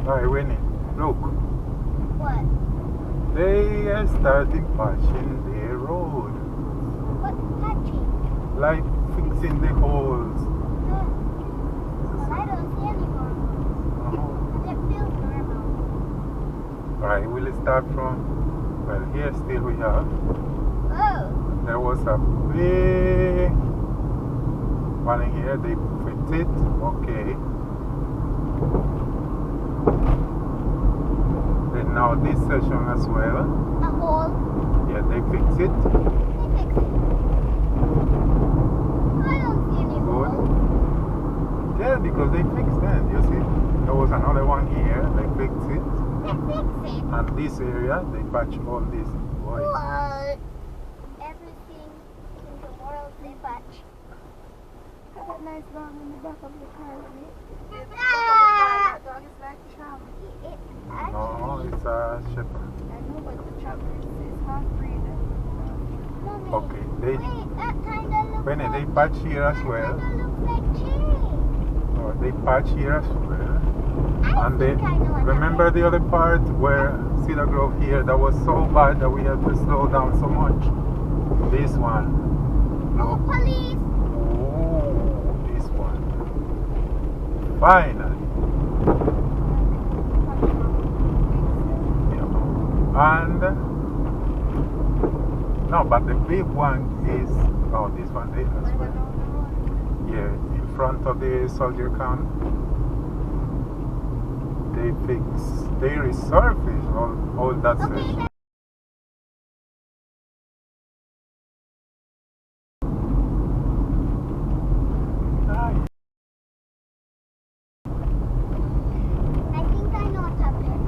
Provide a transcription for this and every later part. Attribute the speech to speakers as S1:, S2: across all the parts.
S1: Alright, Winnie, look.
S2: What?
S1: They are starting patching their road.
S2: What patching?
S1: Like fixing the holes.
S2: Well, I don't see any more. It feels normal.
S1: Alright, we'll start from, well, here still we have.
S2: Oh.
S1: There was a big one in here, they fixed it, okay. Then now this section as well.
S2: A hole?
S1: Yeah, they fixed it.
S2: They fix it. I don't see any
S1: Good.
S2: holes.
S1: Yeah, because they fixed it, you see. There was another one here, they fixed it.
S2: They fix it.
S1: And this area, they patched all this. Boy.
S2: What? Everything in the world they patch. That nice dog in the back of the car, isn't it? That dog is like Chub.
S1: No, it's a shepherd.
S2: I know, but the Chub is half-breed.
S1: Okay, they,
S2: Wait, that kind of looks
S1: when
S2: like...
S1: they patch here as well.
S2: That kind of looks like cherry.
S1: Oh, they patch here as well.
S2: I
S1: And they,
S2: think I know what
S1: remember the other part where Cedar Grove here, that was so bad that we had to slow down so much? This one.
S2: Oh,
S1: Look.
S2: police!
S1: Oh, this one. Finally. Yeah. And no, but the big one is, oh, this one there as well. Yeah, in front of the soldier camp. They resurface all that section. Nice.
S2: I think I know what happened.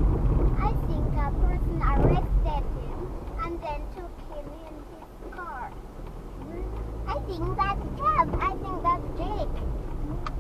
S2: I think a person arrested him and then took him in his car. I think that's